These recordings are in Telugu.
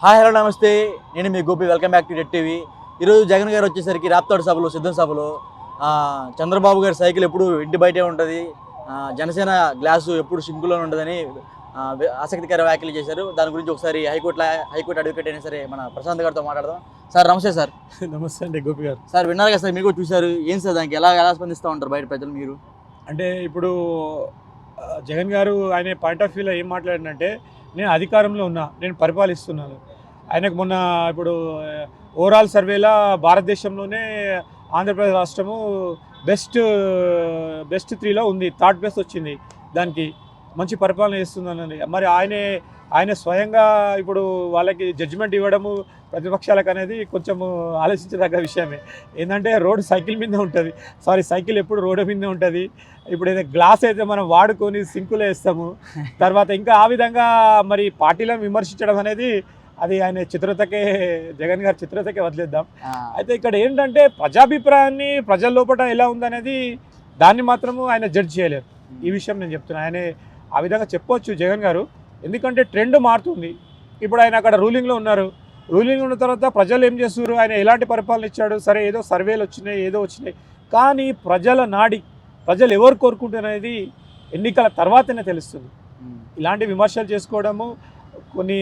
హాయ్ హలో నమస్తే, నేను మీ Gopi. Welcome back to Red TV. ఈరోజు జగన్ గారు వచ్చేసరికి రాప్తాడు సభలో సిద్ధం సభలో చంద్రబాబు గారి సైకిల్ ఎప్పుడు ఇంటి బయటే ఉంటుంది, జనసేన గ్లాసు ఎప్పుడు సింకులోనే ఉండదని ఆసక్తికర వ్యాఖ్యలు చేశారు. దాని గురించి ఒకసారి హైకోర్టు అడ్వకేట్ అయినా సరే మన ప్రశాంత్ గారితో మాట్లాడదాం. సార్ నమస్తే. సార్ నమస్తే అండి గోపి గారు. సార్ విన్నారు కదా సార్, మీరు కూడా చూశారు. ఏం సార్ దానికి ఎలా స్పందిస్తూ ఉంటారు బయట ప్రజలు? మీరు అంటే ఇప్పుడు జగన్ గారు ఆయన పాయింట్ ఆఫ్ వ్యూలో ఏం మాట్లాడినంటే, నేను అధికారంలో ఉన్నా, నేను పరిపాలిస్తున్నాను. ఆయనకు మొన్న ఇప్పుడు ఓవరాల్ సర్వేలో భారతదేశంలోనే ఆంధ్రప్రదేశ్ రాష్ట్రము బెస్ట్ 3లో ఉంది, థర్డ్ ప్లేస్ వచ్చింది. దానికి మంచి పరిపాలన చేస్తుందని మరి ఆయన స్వయంగా ఇప్పుడు వాళ్ళకి జడ్జిమెంట్ ఇవ్వడము ప్రతిపక్షాలకు అనేది కొంచెం ఆలోచించదగ్గ విషయమే. ఏంటంటే సైకిల్ మీద ఉంటుంది, సైకిల్ ఎప్పుడు రోడ్డు మీద ఉంటుంది. ఇప్పుడు ఏదైతే గ్లాస్ అయితే మనం వాడుకొని సింకులో వేస్తాము, తర్వాత ఇంకా ఆ విధంగా మరి పార్టీలను విమర్శించడం అనేది అది ఆయన జగన్ గారి చిత్రతకే వదిలేద్దాం. అయితే ఇక్కడ ఏంటంటే ప్రజాభిప్రాయాన్ని ప్రజల లోపల ఎలా ఉందనేది దాన్ని మాత్రము ఆయన జడ్జ్ చేయలేరు. ఈ విషయం నేను చెప్తున్నాను. ఆయన ఆ విధంగా చెప్పొచ్చు జగన్ గారు, ఎందుకంటే ట్రెండ్ మారుతుంది. ఇప్పుడు ఆయన అక్కడ రూలింగ్లో ఉన్నారు. రూలింగ్ ఉన్న తర్వాత ప్రజలు ఏం చేస్తున్నారు, ఆయన ఎలాంటి పరిపాలన ఇచ్చాడు, సరే ఏదో సర్వేలు వచ్చినాయి, కానీ ప్రజలు ఎవరు కోరుకుంటున్నది ఎన్నికల తర్వాతనే తెలుస్తుంది. ఇలాంటి విమర్శలు చేసుకోవడము కొన్ని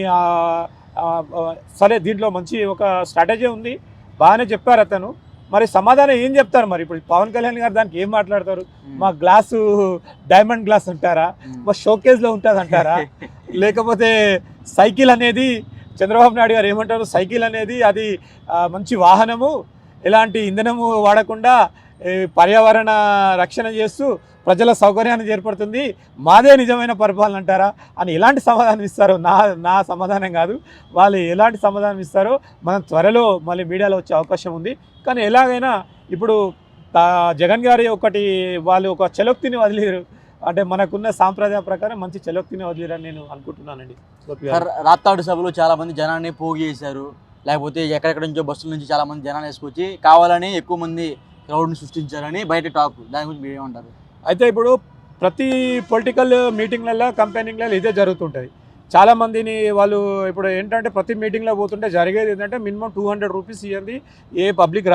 సరే, దీంట్లో మంచి ఒక స్ట్రాటజీ ఉంది, బాగానే చెప్పారు అతను. మరి సమాధానం ఏం చెప్తారు? మరి ఇప్పుడు పవన్ కళ్యాణ్ గారు దానికి ఏం మాట్లాడతారు? మా గ్లాసు డైమండ్ గ్లాస్ అంటారా, మా షోకేజ్లో ఉంటుంది అంటారా, లేకపోతే సైకిల్ అనేది చంద్రబాబు నాయుడు గారు ఏమంటారు, సైకిల్ అనేది అది మంచి వాహనము, ఎలాంటి ఇంధనము వాడకుండా పర్యావరణ రక్షణ చేస్తూ ప్రజల సౌకర్యాన్ని ఏర్పడుతుంది, మాదే నిజమైన పరిపాలన అంటారా అని ఎలాంటి సమాధానం ఇస్తారో నా సమాధానం కాదు. వాళ్ళు ఎలాంటి సమాధానం ఇస్తారో మనం త్వరలో మళ్ళీ మీడియాలో వచ్చే అవకాశం ఉంది. కానీ ఎలాగైనా ఇప్పుడు జగన్ గారి వాళ్ళు ఒక చలోక్తిని వదిలేరు, అంటే మనకున్న సాంప్రదాయం ప్రకారం మంచి చలోక్తిని వదిలేరని నేను అనుకుంటున్నానండి. రాప్తాడు సభలో చాలా మంది జనాన్ని పోగు చేశారు, లేకపోతే ఎక్కడెక్కడ నుంచో బస్సుల నుంచి చాలా మంది జనాన్ని వేసుకొచ్చి కావాలని ఎక్కువ మంది క్రౌడ్ని సృష్టించారని బయట టాక్. దాని గురించి మీరు ఏమంటారు? అయితే ఇప్పుడు ప్రతి పొలిటికల్ మీటింగ్లలో కంపెనీలలో ఇదే జరుగుతుంటుంది. చాలామందిని వాళ్ళు ఇప్పుడు ఏంటంటే ప్రతి మీటింగ్లో పోతుంటే జరిగేది ఏంటంటే మినిమం 200 రూపీస్ ఇవ్వండి ఏ పబ్లిక్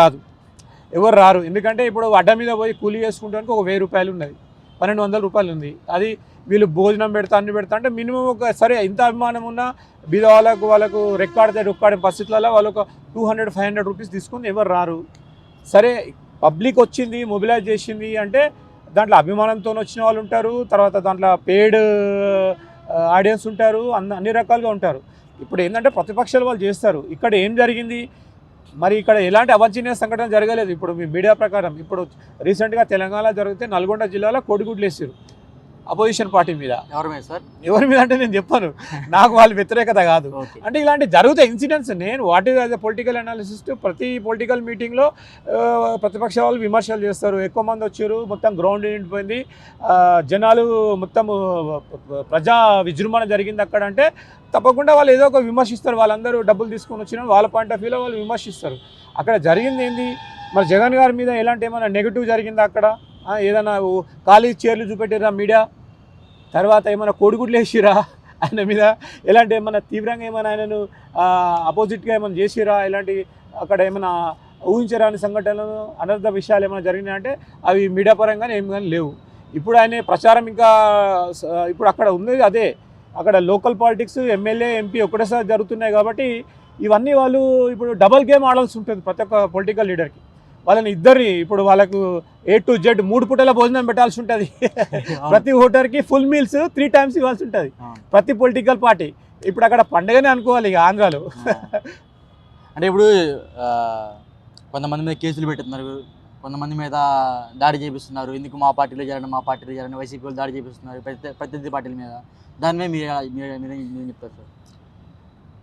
ఎవరు రారు. ఎందుకంటే ఇప్పుడు అడ్డ మీద పోయి కూలీ చేసుకుంటానికి ఒక 1000 రూపాయలు ఉన్నది, 1200 రూపాయలు ఉంది. అది వీళ్ళు భోజనం అన్ని పెడతా అంటే మినిమం ఒక సరే ఇంత అభిమానం ఉన్నా బీద వాళ్ళకు రెక్కాడే పరిస్థితులలో వాళ్ళు ఒక 200-500 రూపీస్ తీసుకుని ఎవరు రారు. సరే, పబ్లిక్ వచ్చింది, మొబిలైజ్ చేసింది అంటే దాంట్లో అభిమానంతో వచ్చిన వాళ్ళు ఉంటారు, తర్వాత దాంట్లో పెయిడ్ ఆడియన్స్ ఉంటారు, అన్ని రకాలుగా ఉంటారు. ఇప్పుడు ఏంటంటే ప్రతిపక్షాలు వాళ్ళు చేస్తారు. ఇక్కడ ఏం జరిగింది మరి, ఇక్కడ ఎలాంటి అవాంఛనీయ సంఘటన జరగలేదు. ఇప్పుడు మీ మీడియా ప్రకారం ఇప్పుడు రీసెంట్గా తెలంగాణ జరిగితే నల్గొండ జిల్లాలో కోడిగుడ్లు వేసారు అపోజిషన్ పార్టీ మీద. ఎవరి మీద అంటే నేను చెప్పాను, నాకు వాళ్ళు వ్యతిరేకత కాదు. అంటే ఇలాంటి జరుగుతాయి ఇన్సిడెంట్స్. నేను what is as a political analyst, ప్రతి పొలిటికల్ మీటింగ్లో ప్రతిపక్ష వాళ్ళు విమర్శలు చేస్తారు. ఎక్కువ మంది వచ్చారు, మొత్తం గ్రౌండ్ నిండిపోయింది, జనాలు మొత్తం ప్రజా విజృంభణ జరిగింది అక్కడ అంటే తప్పకుండా వాళ్ళు ఏదో ఒక విమర్శిస్తారు. వాళ్ళందరూ డబ్బులు తీసుకొని వచ్చిన వాళ్ళ పాయింట్ ఆఫ్ వ్యూలో వాళ్ళు విమర్శిస్తారు. అక్కడ జరిగింది ఏంది మరి, జగన్ గారి మీద ఎలాంటి ఏమైనా నెగిటివ్ జరిగిందా, అక్కడ ఏదైనా ఖాళీ చైర్లు చూపెట్టారా మీడియా, తర్వాత ఏమైనా కోడిగుడ్లు వేసిరా ఆయన మీద, ఎలాంటి ఏమైనా తీవ్రంగా ఏమైనా ఆయనను అపోజిట్గా ఏమైనా చేసిరా, ఇలాంటి అక్కడ ఏమైనా ఊహించరాని సంఘటనలు అనర్థ విషయాలు ఏమైనా జరిగినాయంటే అవి మీడియా పరంగానే ఏమి కానీ లేవు. ఇప్పుడు ఆయన ప్రచారం ఇంకా ఇప్పుడు అక్కడ ఉంది అదే, అక్కడ లోకల్ పాలిటిక్స్ ఎమ్మెల్యే ఎంపీ ఒకటేసారి జరుగుతున్నాయి కాబట్టి ఇవన్నీ వాళ్ళు ఇప్పుడు డబల్ గేమ్ ఆడాల్సి ఉంటుంది ప్రతి ఒక్క పొలిటికల్ లీడర్కి. వాళ్ళని ఇప్పుడు వాళ్ళకు A to Z 3 పూటల భోజనం పెట్టాల్సి ఉంటుంది. ప్రతి ఓటర్కి ఫుల్ మీల్స్ 3 times ఇవ్వాల్సి ఉంటుంది ప్రతి పొలిటికల్ పార్టీ. ఇప్పుడు అక్కడ పండుగనే అనుకోవాలి ఇక ఆంధ్రాలో. అంటే ఇప్పుడు కొంతమంది మీద కేసులు పెట్టుతున్నారు, కొంతమంది మీద దాడి చేపిస్తున్నారు. ఎందుకు మా పార్టీలో జరగండి వైసీపీ వాళ్ళు దాడి చేపిస్తున్నారు ప్రత్యర్థి పార్టీల మీద. దాని మీద మీరు చెప్తారు సార్?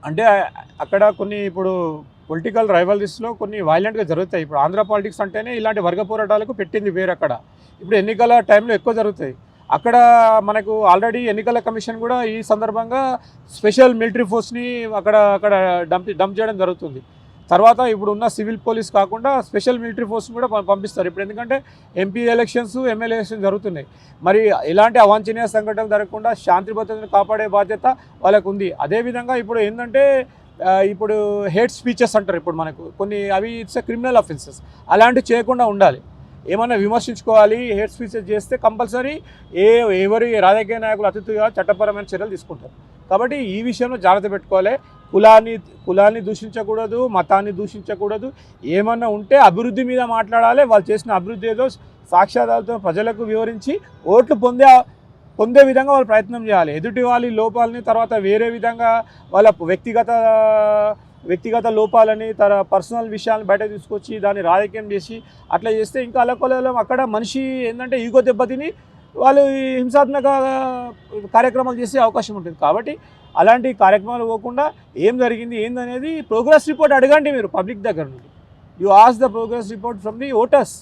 అంటే అక్కడ కొన్ని ఇప్పుడు పొలిటికల్ రైవల్రీస్లో కొన్ని వైలెంట్గా జరుగుతాయి. ఇప్పుడు ఆంధ్ర పాలిటిక్స్ అంటేనే ఇలాంటి వర్గ పోరాటాలకు పెట్టింది వేరు. అక్కడ ఇప్పుడు ఎన్నికల టైంలో ఎక్కువ జరుగుతాయి. అక్కడ మనకు ఆల్రెడీ ఎన్నికల కమిషన్ కూడా ఈ సందర్భంగా స్పెషల్ మిలిటరీ ఫోర్స్ని అక్కడ డంప్ చేయడం జరుగుతుంది. తర్వాత ఇప్పుడు ఉన్న సివిల్ పోలీస్ కాకుండా స్పెషల్ మిలిటరీ ఫోర్స్ కూడా పంపిస్తారు ఇప్పుడు. ఎందుకంటే ఎంపీ ఎలక్షన్స్, ఎమ్మెల్యే ఎలక్షన్స్ జరుగుతున్నాయి. మరి ఇలాంటి అవాంఛనీయ సంఘటనలు జరగకుండా శాంతి భద్రతను కాపాడే బాధ్యత వాళ్ళకు ఉంది. అదేవిధంగా ఇప్పుడు ఏంటంటే ఇప్పుడు హేట్ స్పీచెస్ అంటారు ఇప్పుడు మనకు కొన్ని, అవి ఇట్స్ క్రిమినల్ అఫెన్సెస్. అలాంటివి చేయకుండా ఉండాలి. ఏమన్నా విమర్శించుకోవాలి, హేట్ స్పీచెస్ చేస్తే కంపల్సరీ ఎవరి రాజకీయ నాయకులు అతిథిగా చట్టపరమైన చర్యలు తీసుకుంటారు. కాబట్టి ఈ విషయంలో జాగ్రత్త పెట్టుకోవాలి. కులాన్ని దూషించకూడదు, మతాన్ని దూషించకూడదు. ఏమన్నా ఉంటే అభివృద్ధి మీద మాట్లాడాలి. వాళ్ళు చేసిన అభివృద్ధి ఏదో సాక్ష్యాధారాలతో ప్రజలకు వివరించి ఓట్లు పొందే విధంగా వాళ్ళు ప్రయత్నం చేయాలి. ఎదుటి వాళ్ళ లోపాలని తర్వాత వేరే విధంగా వాళ్ళ వ్యక్తిగత లోపాలని పర్సనల్ విషయాలను బయట తీసుకొచ్చి దాన్ని రాజకీయం చేసి అట్లా చేస్తే ఇంకా అల్లకొల్లం అక్కడ మనిషి ఏంటంటే ఈగో దెబ్బతిని వాళ్ళు హింసాత్మక కార్యక్రమాలు చేసే అవకాశం ఉంటుంది. కాబట్టి అలాంటి కార్యక్రమాలు పోకుండా ఏం జరిగింది ఏందనేది ప్రోగ్రెస్ రిపోర్ట్ అడగండి మీరు పబ్లిక్ దగ్గర నుండి. You ask the progress report from the voters.